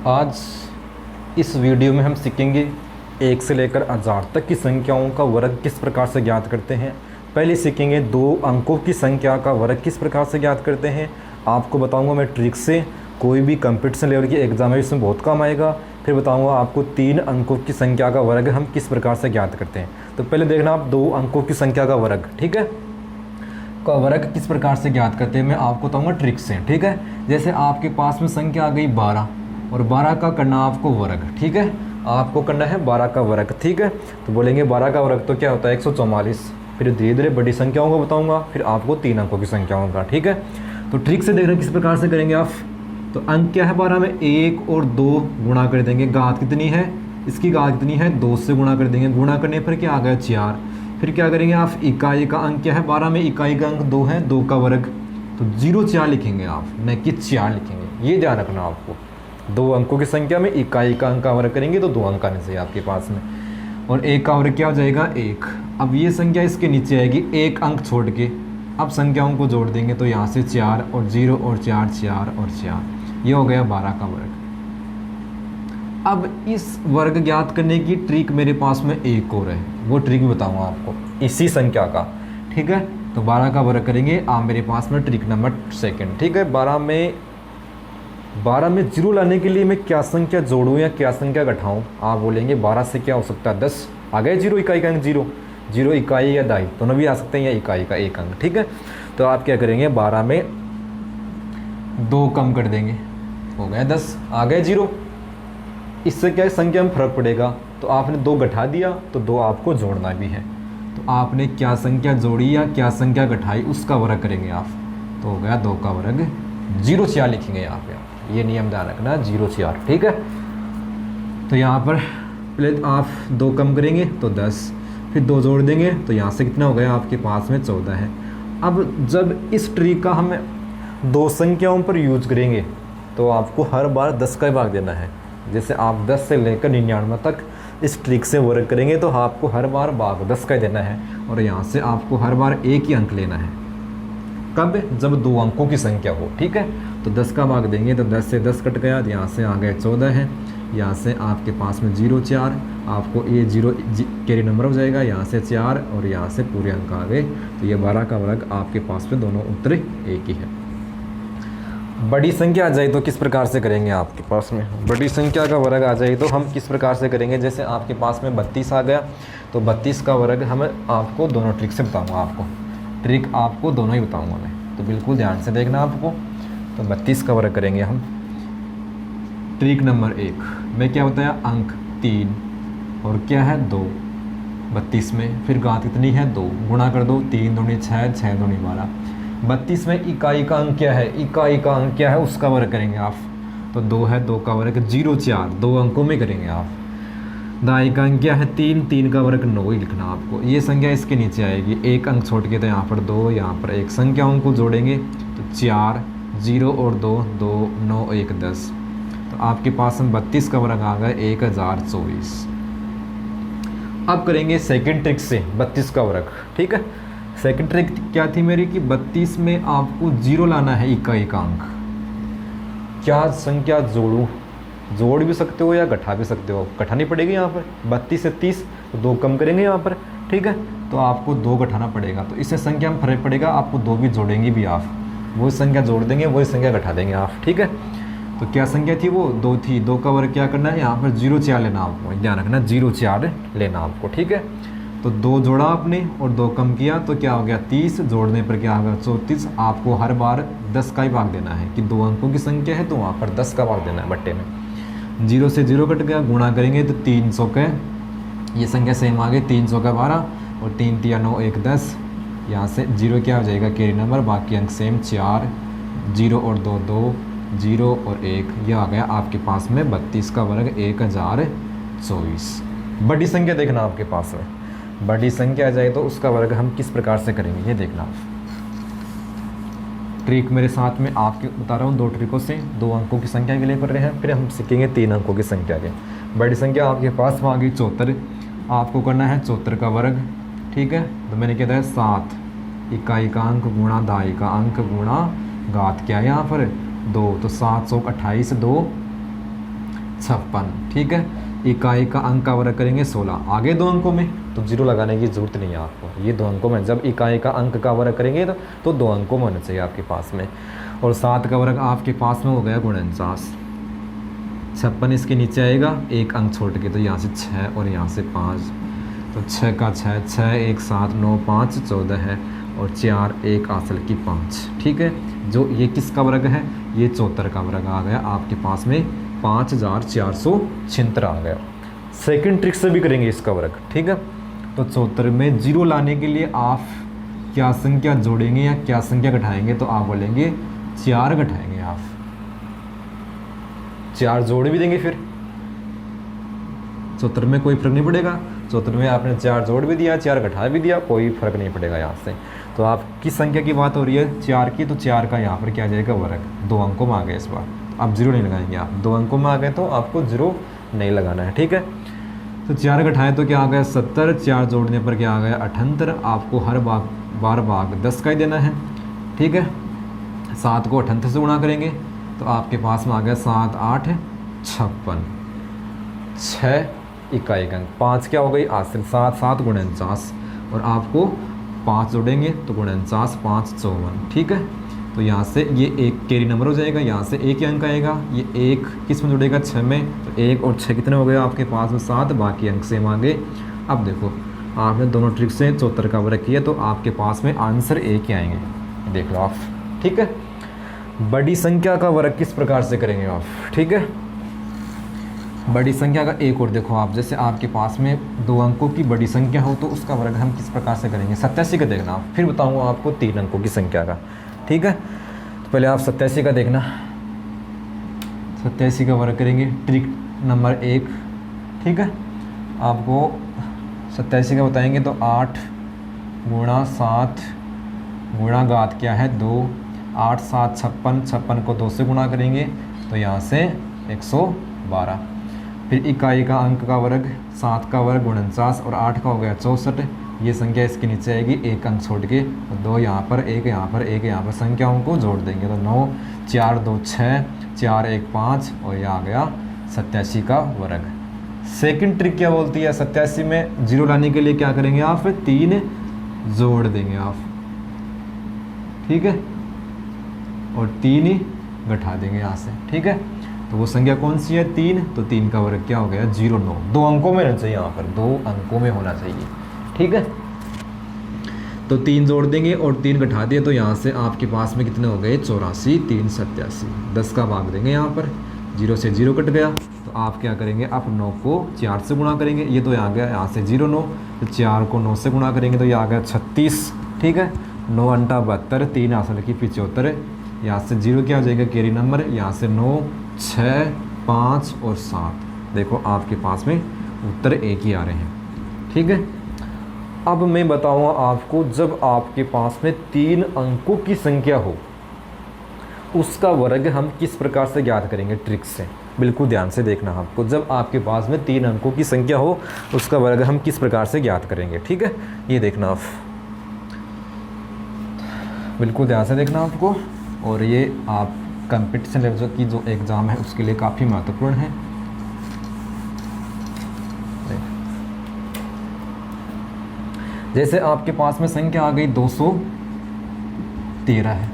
आज इस वीडियो में हम सीखेंगे 1 से लेकर 1000 तक की संख्याओं का वर्ग किस प्रकार से ज्ञात करते हैं। पहले सीखेंगे 2 अंकों की संख्या का वर्ग किस प्रकार से ज्ञात करते हैं। आपको बताऊंगा मैं ट्रिक से, कोई भी कंपटीशन लेवल की एग्ज़ाम है इसमें बहुत काम आएगा। फिर बताऊंगा आपको 3 अंकों की संख्या का वर्ग हम किस प्रकार से ज्ञात करते हैं। तो पहले देखना आप 2 अंकों की संख्या का वर्ग, ठीक है, का वर्ग किस प्रकार से ज्ञात करते हैं मैं आपको बताऊंगा ट्रिक से, ठीक है। जैसे आपके पास में संख्या आ गई 12 और 12 का करना आपको वर्ग, ठीक है, आपको करना है 12 का वर्ग, ठीक है। तो बोलेंगे 12 का वर्ग तो क्या होता है 144। फिर धीरे धीरे बड़ी संख्याओं को बताऊंगा, फिर आपको 3 अंकों की संख्याओं का, ठीक है। तो ट्रिक से देख रहे हैं किस प्रकार से करेंगे आप। तो अंक क्या है 12 में 1 और 2 गुणा कर देंगे, घात कितनी है इसकी, घात कितनी है 2 से गुणा कर देंगे, गुणा करने पर क्या आ गया 4। फिर क्या करेंगे आप, इकाई का अंक क्या है 12 में, इकाई का अंक 2 है, 2 का वर्ग, तो 0 लिखेंगे आप, न कि 4 लिखेंगे, ये ध्यान रखना आपको। 2 अंकों की संख्या में इकाई का अंक का वर्ग करेंगे तो 2 अंक आने चाहिए आपके पास में, और 1 का वर्ग क्या हो जाएगा 1। अब ये संख्या इसके नीचे आएगी 1 अंक छोड़ के, अब संख्याओं को जोड़ देंगे तो यहाँ से 4 और 0 और 4, 4 और 4, ये हो गया 12 का वर्ग। अब इस वर्ग ज्ञात करने की ट्रिक मेरे पास में एक और है, वो ट्रिक भी बताऊंगा आपको इसी संख्या का, ठीक है। तो 12 का वर्ग करेंगे आप, मेरे पास में ट्रिक नंबर 2, ठीक है। 12 में 0 लाने के लिए मैं क्या संख्या जोड़ूं या क्या संख्या घटाऊं। आप बोलेंगे 12 से क्या हो सकता है 10, आ गया 0, इकाई का अंक 0 इकाई या दाई दोनों भी आ सकते हैं, या इकाई का 1 अंक, ठीक है। तो आप क्या करेंगे 12 में 2 कम कर देंगे, हो गया 10, आ गया 0। इससे क्या संख्या में फर्क पड़ेगा, तो आपने 2 घटा दिया तो 2 आपको जोड़ना भी है, तो आपने क्या संख्या जोड़ी या क्या संख्या घटाई उसका वर्ग करेंगे आप, तो हो गया 2 का वर्ग, 0 लिखेंगे यहाँ पे आप, ये नियम ध्यान रखना 0, ठीक है। तो यहाँ पर पहले आप 2 कम करेंगे तो 10, फिर 2 जोड़ देंगे तो यहाँ से कितना हो गया आपके पास में 14 है। अब जब इस ट्रिक का हम 2 संख्याओं पर यूज करेंगे तो आपको हर बार 10 का भाग देना है। जैसे आप 10 से लेकर 99 तक इस ट्रिक से वर्ग करेंगे तो आपको हर बार भाग 10 का देना है, और यहाँ से आपको हर बार 1 ही अंक लेना है। कब, जब 2 अंकों की संख्या हो, ठीक है। तो 10 का भाग देंगे तो 10 से 10 कट गया, यहाँ से आ गए 14 है, यहाँ से आपके पास में 0, 4, आपको ये 0 कैरी नंबर हो जाएगा, यहाँ से 4 और यहाँ से पूरे अंक आ गए, तो ये 12 का वर्ग आपके पास में दोनों उत्तर एक ही है। बड़ी संख्या आ जाए तो किस प्रकार से करेंगे, आपके पास में बड़ी संख्या का वर्ग आ जाए तो हम किस प्रकार से करेंगे। जैसे आपके पास में 32 आ गया तो 32 का वर्ग हम आपको दोनों ट्रिक से बताऊंगा, आपको ट्रिक आपको दोनों ही बताऊंगा मैं, तो बिल्कुल ध्यान से देखना आपको। तो 32 का वर्ग करेंगे हम, ट्रिक नंबर 1 में क्या बताया, अंक 3 और क्या है 2 32 में, फिर घात कितनी है 2, गुणा कर दो, 3 दूनी 6, 6 दूनी 12। 32 में इकाई का अंक क्या है, इकाई का अंक क्या है उसका वर्ग करेंगे आप, तो 2 है, 2 का वर्ग 0, 4, 2 अंकों में करेंगे आप। दाई का अंक क्या है 3, 3 का वर्ग 9 ही लिखना आपको। ये संख्या इसके नीचे आएगी, 1 अंक छोड़ के, तो यहाँ पर 2, यहाँ पर 1, संख्याओं को जोड़ेंगे तो 4, 0 और 2, 2, 9, 1, 10, तो आपके पास में 32 का वर्ग आ गया 1024। अब करेंगे सेकंड ट्रिक से 32 का वर्ग, ठीक है। सेकंड ट्रिक क्या थी मेरी कि 32 में आपको 0 लाना है, इकाई का अंक। क्या संख्या जोड़ूं, जोड़ भी सकते हो या घटा भी सकते हो, घटानी पड़ेगी यहाँ पर 32 से 30, तो 2 कम करेंगे यहाँ पर, ठीक है। तो आपको 2 घटाना पड़ेगा, तो इससे संख्या में फर्क पड़ेगा, आपको 2 भी जोड़ेंगे भी आप, वही संख्या जोड़ देंगे वही संख्या घटा देंगे आप, ठीक है। तो क्या संख्या थी वो 2 थी, 2 का वर्ग क्या करना है यहाँ पर 0, लेना आपको, ध्यान रखना 0, लेना आपको, ठीक है। तो 2 जोड़ा आपने और 2 कम किया तो क्या हो गया 30, जोड़ने पर क्या होगा 34। आपको हर बार 10 का ही भाग देना है कि 2 अंकों की संख्या है तो वहाँ पर 10 का भाग देना है बट्टे में। 0 से 0 कट गया, गुणा करेंगे तो 300 का, ये संख्या सेम आ गई 300 का 12, और 3 3 9 1 10, यहाँ से 0 क्या हो जाएगा कैरी नंबर, बाकी अंक सेम 4, 0 और 2 2, 0 और 1, यह आ गया आपके पास में 32 का वर्ग 1024। बड़ी संख्या देखना आपके पास में, बड़ी संख्या आ जाए तो उसका वर्ग हम किस प्रकार से करेंगे ये देखना। ट्रिक मेरे साथ में आपके बता रहा हूँ 2 ट्रिकों से, 2 अंकों की संख्या के लिए कर रहे हैं, फिर हम सीखेंगे 3 अंकों की संख्या के। बड़ी संख्या आपके पास में आ गई 74, आपको करना है 74 का वर्ग, ठीक है। तो मैंने क्या था 7, इकाई का अंक गुणा दाई का अंक गुणा घात क्या है यहाँ पर 2, तो 728, 2 56, ठीक है। इकाई का अंक का वर्ग करेंगे 16, आगे दो अंकों में तो जीरो लगाने की ज़रूरत नहीं है आपको, ये दो अंकों में जब इकाई का अंक का वर्ग करेंगे तो दो अंकों में होना चाहिए आपके पास में। और 7 का वर्ग आपके पास में हो गया 49, 56 इसके नीचे आएगा एक अंक छोड़ के, तो यहाँ से 6 और यहाँ से 5, तो 6 का 6, 6 1 7 9 5 14 है, और 4 1 असल की 5, ठीक है। जो ये किसका वर्ग है, ये 74 का वर्ग आ गया आपके पास में 5476 आ गया। सेकंड ट्रिक से भी करेंगे इसका वर्ग, ठीक है। तो 74 में जीरो लाने के लिए आप क्या संख्या जोड़ेंगे या क्या संख्या घटाएंगे, तो आप बोलेंगे 4 घटाएंगे, आप 4 जोड़ भी देंगे, फिर 74 में कोई फर्क नहीं पड़ेगा। 74 में आपने 4 जोड़ भी दिया, 4 घटा भी दिया, कोई फर्क नहीं पड़ेगा यहाँ से। तो आप किस संख्या की बात हो रही है, 4 की, तो 4 का यहाँ पर क्या आ जाएगा वर्ग, 2 अंकों में आ गए इस बार, आप जीरो नहीं लगाएंगे, आप 2 अंकों में आ गए तो आपको जीरो नहीं लगाना है, ठीक है। तो 4 घटाएं तो क्या आ गया 70, 4 जोड़ने पर क्या आ गया 78, आपको हर बार भाग 10 का ही देना है, ठीक है। 7 को 78 से गुणा करेंगे तो आपके पास में आ गया 7 8 56, 6 इकाई का अंक, 5 क्या हो गई आसिल, 7 7 49, और आपको 5 जोड़ेंगे तो 49 5 54, ठीक है। तो यहाँ से ये एक कैरी नंबर हो जाएगा, यहाँ से एक ही अंक आएगा, ये एक किस में जुड़ेगा 6 में, तो 1 और 6 कितने हो गए आपके पास में 7, बाकी अंक सेम आगे। अब देखो आपने दोनों ट्रिक से 74 का वर्ग किया तो आपके पास में आंसर एक ही आएंगे, देख लो आप, ठीक है। बड़ी संख्या का वर्ग किस प्रकार से करेंगे आप, ठीक है। बड़ी संख्या का एक और देखो आप, जैसे आपके पास में 2 अंकों की बड़ी संख्या हो तो उसका वर्ग हम किस प्रकार से करेंगे, 87 का देखना आप, फिर बताऊंगा आपको 3 अंकों की संख्या का, ठीक है। तो पहले आप 87 का देखना, 87 का वर्ग करेंगे ट्रिक नंबर 1, ठीक है। आपको 87 का बताएंगे तो 8 गुणा 7 गुणा घात क्या है 2, 8 7 56, 56 को 2 से गुणा करेंगे तो यहाँ से 112, फिर इकाई का अंक का वर्ग 7 का वर्ग 49 और 8 का हो गया 64, ये संख्या इसके नीचे आएगी एक अंक छोड़ के, तो 2 यहाँ पर, 1 यहाँ पर, 1 यहाँ पर, संख्याओं को जोड़ देंगे तो 9 4 2 6 4 1 5, और यह आ गया 87 का वर्ग। सेकंड ट्रिक क्या बोलती है, 87 में जीरो लाने के लिए क्या करेंगे आप, 3 जोड़ देंगे आप, ठीक है, और 3 ही घटा देंगे यहाँ से, ठीक है। तो वो संख्या कौन सी है 3, तो 3 का वर्ग क्या हो गया 09, 2 अंकों में होना चाहिए, यहाँ पर 2 अंकों में होना चाहिए, ठीक है। तो 3 जोड़ देंगे और 3 घटा दिए तो यहाँ से आपके पास में कितने हो गए 84, 3 87, 10 का भाग देंगे यहाँ पर, 0 से 0 कट गया, तो आप क्या करेंगे, आप 9 को 4 से गुणा करेंगे, ये तो आ गया यहाँ से 0 9, तो 4 को 9 से गुणा करेंगे तो ये आ गया 36, ठीक है। 9 अंटा 72, 3 असल की 75, यहाँ से 0 क्या हो जाएगा कैरी नंबर, यहाँ से 9 6 5 और 7, देखो आपके पास में उत्तर एक ही आ रहे हैं, ठीक है। अब मैं बताऊंगा आपको, जब आपके पास में 3 अंकों की संख्या हो उसका वर्ग हम किस प्रकार से ज्ञात करेंगे ट्रिक से, बिल्कुल ध्यान से देखना आपको। जब आपके पास में 3 अंकों की संख्या हो उसका वर्ग हम किस प्रकार से ज्ञात करेंगे, ठीक है। ये देखना आप, बिल्कुल ध्यान से देखना आपको, और ये आप कंपटीशन लेवल की जो एग्ज़ाम है उसके लिए काफ़ी महत्वपूर्ण है। जैसे आपके पास में संख्या आ गई 213 है,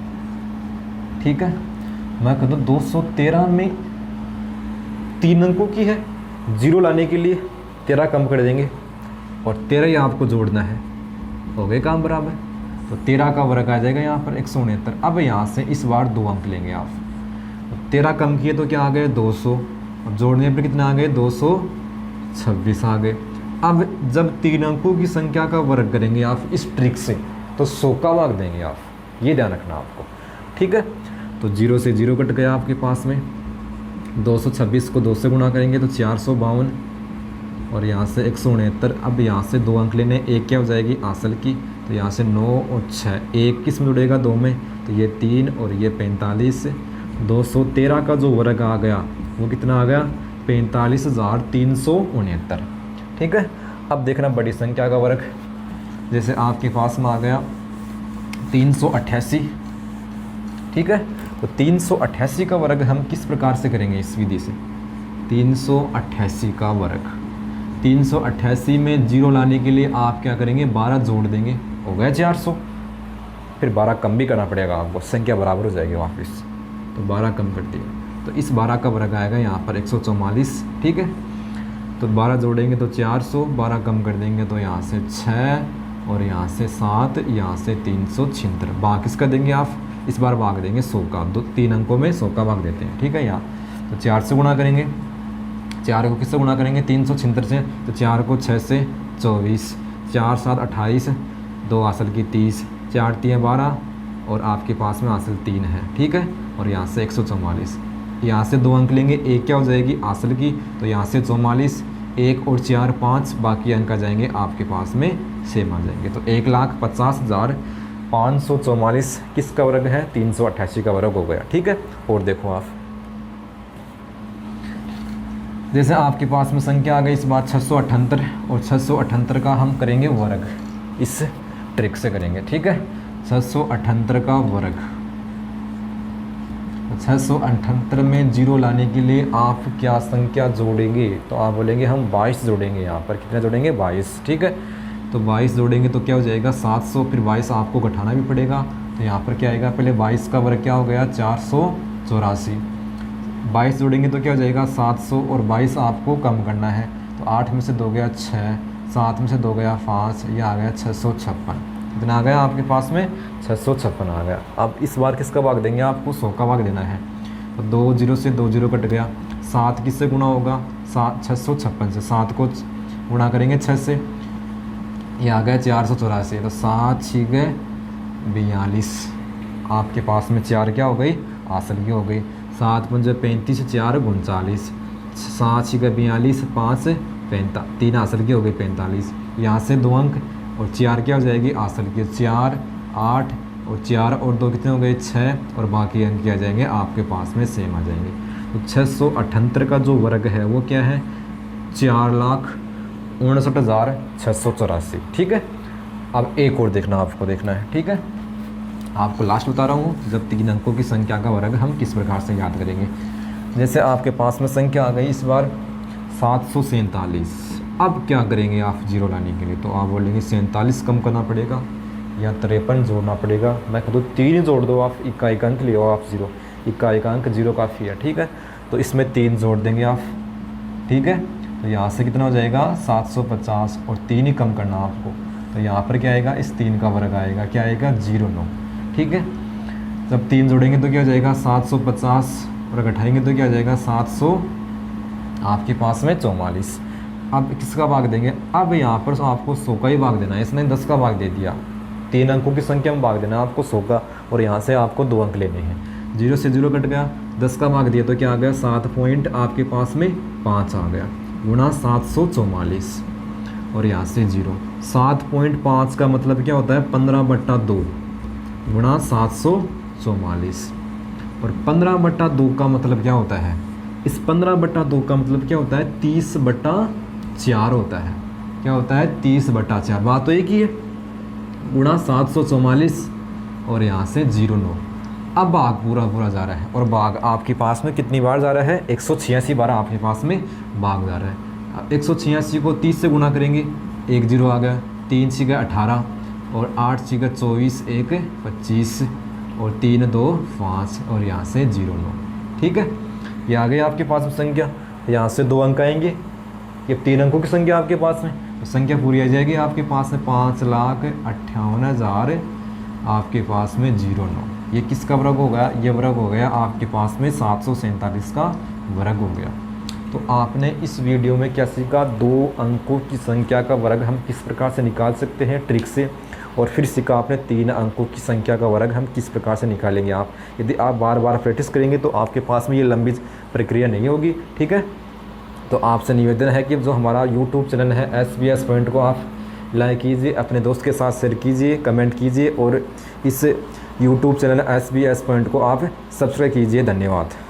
ठीक है। मैं कहता हूँ 213 में 3 अंकों की है, जीरो लाने के लिए 13 कम कर देंगे और 13 ही आपको जोड़ना है, हो गए काम बराबर। तो 13 का वर्ग आ जाएगा यहाँ पर 169। अब यहाँ से इस बार 2 अंक लेंगे आप, तो 13 कम किए तो क्या आ गए 200, और जोड़ने पर कितना आ गए 226 आ गए। अब जब 3 अंकों की संख्या का वर्ग करेंगे आप इस ट्रिक से तो 100 का भाग देंगे आप, ये ध्यान रखना आपको, ठीक है। तो 0 से 0 कट गया आपके पास में, 226 को 2 से गुणा करेंगे तो 452, और यहाँ से 169। अब यहाँ से 2 अंक लेने, एक क्या हो जाएगी आसल की, तो यहाँ से 9 और 6, एक किस में जुड़ेगा 2 में, तो ये 3 और ये 45। 213 का जो वर्ग आ गया वो कितना आ गया 45,369, ठीक है। अब देखना बड़ी संख्या का वर्ग, जैसे आपके पास में आ गया 388, ठीक है। तो 388 का वर्ग हम किस प्रकार से करेंगे इस विधि से, 388 का वर्ग। 388 में 0 लाने के लिए आप क्या करेंगे, 12 जोड़ देंगे, हो गया 400। फिर 12 कम भी करना पड़ेगा आपको, संख्या बराबर हो जाएगी वापस, तो 12 कम कर दिया, तो इस 12 का वर्ग आएगा यहाँ पर 144। ठीक है, तो 12 जोड़ेंगे तो 400, 12 कम कर देंगे तो यहाँ से 6 और यहाँ से 7, यहाँ से 376। भाग किसका देंगे आप, इस बार भाग देंगे 100 का, 3 अंकों में 100 का भाग देते हैं। ठीक है, यहाँ तो 4 से गुणा करेंगे, 4 को किससे गुणा करेंगे, 376 से, तो 4 को 6 से 24, 4 7 28, 2 हासिल की 30, 4 3 12 और आपके पास में हासिल 3 है। ठीक है, और यहाँ से 144, यहाँ से 2 अंक लेंगे, एक क्या हो जाएगी हासिल की, तो यहाँ से 44, 1 और 4 5, बाकी अंक आ जाएंगे आपके पास में सेम आ जाएंगे। तो 1,50,544 किसका वर्ग है, 388 का वर्ग हो गया। ठीक है, और देखो आप, जैसे आपके पास में संख्या आ गई इस बार 678, और 678 का हम करेंगे वर्ग, इस ट्रिक से करेंगे। ठीक है, 678 का वर्ग, 678 में 0 लाने के लिए आप क्या संख्या जोड़ेंगे, तो आप बोलेंगे हम 22 जोड़ेंगे। यहाँ पर कितने जोड़ेंगे, 22। ठीक है, तो 22 जोड़ेंगे तो क्या हो जाएगा 700, फिर 22 आपको घटाना भी पड़ेगा, तो यहाँ पर क्या आएगा, पहले 22 का वर्ग क्या हो गया 484, 22 जोड़ेंगे तो क्या हो जाएगा 700 और 22 आपको कम करना है, तो 8 में से 2 गया 6, 7 में से 2 गया 5, यह आ गया 656। कितना आ गया आपके पास में, 656 आ गया। अब इस बार किसका भाग देंगे, आपको 100 का भाग देना है, तो 2 0 से 2 0 कट गया, 7 किससे गुणा होगा, 656 से, 7 को गुणा करेंगे 6 से, ये आ गया 484, तो 7 6 गए 42, आपके पास में 4 क्या हो गई, हासिल की हो गई, 7 5 35, 4 39, 7 6 42, 5 3 हासिल की हो गई 45, यहाँ से 2 अंक और 4 क्या हो जाएगी हासिल की, 4 8 और 4 और 2 कितने हो गए 6, और बाकी अंक क्या आ जाएंगे आपके पास में सेम आ जाएंगे। तो 678 का जो वर्ग है वो क्या है, 4,59,684। ठीक है, अब एक और देखना, आपको देखना है। ठीक है, आपको लास्ट बता रहा हूँ, जब 3 अंकों की संख्या का वर्ग हम किस प्रकार से याद करेंगे। जैसे आपके पास में संख्या आ गई इस बार 747, अब क्या करेंगे आप 0 लाने के लिए, तो आप बोलेंगे 47 कम करना पड़ेगा या 53 जोड़ना पड़ेगा। मैं कहूँ 3 जोड़ दो आप, इक्का एक अंक ले आओ आप 0, इक्का एक अंक 0 काफ़ी है। ठीक है, तो इसमें 3 जोड़ देंगे आप। ठीक है, तो यहाँ से कितना हो जाएगा 750 और 3 ही कम करना आपको, तो यहाँ पर क्या आएगा, इस 3 का वर्ग आएगा, क्या आएगा 09। ठीक है, जब 3 जोड़ेंगे तो क्या हो जाएगा 750 और घटाएंगे तो क्या हो जाएगा 700 आपके पास में 44। अब किसका भाग देंगे, अब यहाँ पर आपको 100 का ही भाग देना है, इसने 10 का भाग दे दिया, 3 अंकों की संख्या में भाग देना है आपको 100 का, और यहाँ से आपको 2 अंक लेने हैं। 0 से 0 कट गया, 10 का भाग दिया तो क्या आ गया 7 पॉइंट आपके पास में 5 आ गया, गुणा 744 और यहाँ से 0। 7.5 का मतलब क्या होता है 15/2 गुणा 744, और 15/2 का मतलब क्या होता है, इस 15/2 का मतलब क्या होता है 30/4 होता है। क्या होता है 30/4, बात तो एक ही है, गुणा 744 और यहाँ से 09। अब भाग पूरा पूरा जा रहा है, और भाग आपके पास में कितनी बार जा रहा है 186 बार आपके पास में भाग जा रहा है। 186 को 30 से गुणा करेंगे, 1 0 आ गया, 3 6 18 और 8 6 24, 1 25 और 3 2 5 और यहाँ से 09। ठीक है, ये आ गई आपके पास में संख्या, यहाँ से 2 अंक आएंगे, ये 3 अंकों की संख्या आपके पास में, तो संख्या पूरी आ जाएगी आपके पास में 5,58,000 आपके पास में 09। ये किसका वर्ग हो गया, ये वर्ग हो गया आपके पास में 747 का वर्ग हो गया। तो आपने इस वीडियो में क्या सीखा, 2 अंकों की संख्या का वर्ग हम किस प्रकार से निकाल सकते हैं ट्रिक से, और फिर सीखा आपने 3 अंकों की संख्या का वर्ग हम किस प्रकार से निकालेंगे। आप यदि आप बार बार प्रैक्टिस करेंगे तो आपके पास में ये लंबी प्रक्रिया नहीं होगी। ठीक है, तो आपसे निवेदन है कि जो हमारा यूट्यूब चैनल है SBS पॉइंट को आप लाइक कीजिए, अपने दोस्त के साथ शेयर कीजिए, कमेंट कीजिए, और इस यूट्यूब चैनल SBS पॉइंट को आप सब्सक्राइब कीजिए। धन्यवाद।